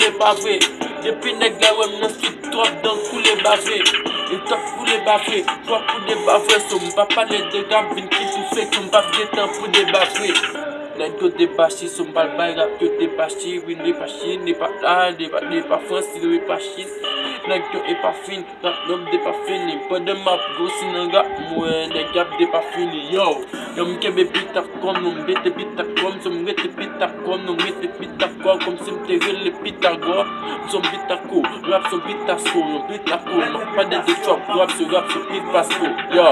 c'est pas vrai. Depuis nèg la ouais m'en suis trop dans couler bavé. Et top couler bavé, toi pour des bavés, son pas parler de gambine qui tu fais qu'on pas de temps pour des bavés. Nèg yo débachi, son bal bay rap yo débachi, oui n'est pas chine, n'est pas là, n'est pas France, n'est pas chine. Nèg yo est pas fini, rap l'homme n'est pas fini, pas de map, go sinanga, moi nèg gap n'est pas fini, yo. Yo m'kebe bita comme, nous m'bete bita comme, so m'rete bita comme, nous m'rete bita comme si m'terre les Pythagore. Son bitako, rap son bitasco, on bitako, pas de chop, rap sur pit pasco, yo.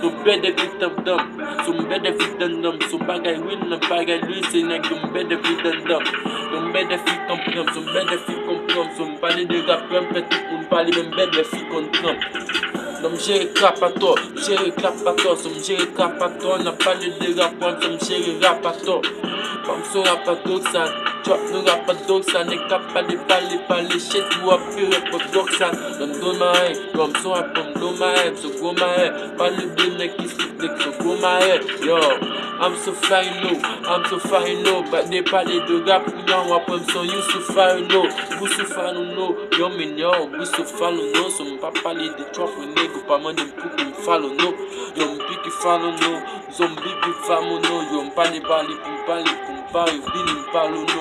No bede vitam dam, so m'bede vitam dam, so bagay win, no bagay lui, c'est nèg yo m'bede vitam dam. No m'bede fi comprendre, so m'bede fi comprendre, so m'parle de rap, petit pour m'parler même bede fi comprendre. Non j'ai clapato, so j'ai clapato, on a parlé de rap, so j'ai rapato. Comme son rapato, ça, drop no rapato, ça n'est capable de parler, shit, ou à pire, pour doxa. Don't my head, comme son rap, do my head, so go my head, parle de nèg qui slip, so go my head, yo. I'm so fine, no, but they parle de rap, young, wap, so you so fine, no, vous so fine, no, yo, mignon, vous so follow, no, so m'pas parler de trop, nèg, pas man, pour qu'on follow, no, yo, m'pique follow, no, zombie, qui famo, no, yo, m'parle, pour m'parler, Billy m'parle, no,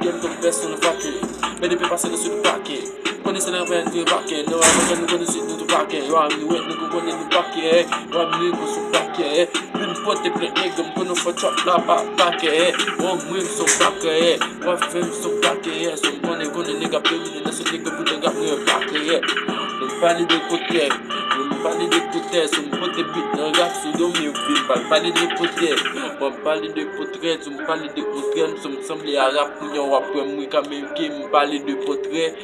game de personne, fucking, mais depuis passer dessus le paquet. Connaissez la peine de paquet, no, I'm gonna see the paquet, yo, I'm the wet, nigga, going in the paquet, yo, I'm the nigga, so paquet, une pote de plein nigga, I'm gonna for trap la paquet, one win, so paquet, one film, so paquet, so money, gonna nigga, pay me, that's a nigga, put a gap, no, paquet, don't parler de côté, don't parler de côté, so m'pote beat, no rap, so don't me feel, parler de côté, bon, parler de portrait, so m'parler de portrait, so m'semble à rap, yon après, moi, quand même, qui m'parler de portrait,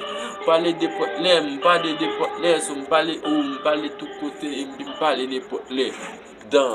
parler des potelets, m'parler des potelets, so m'parler où, m'parler tout côté, m'parler des potelets, dans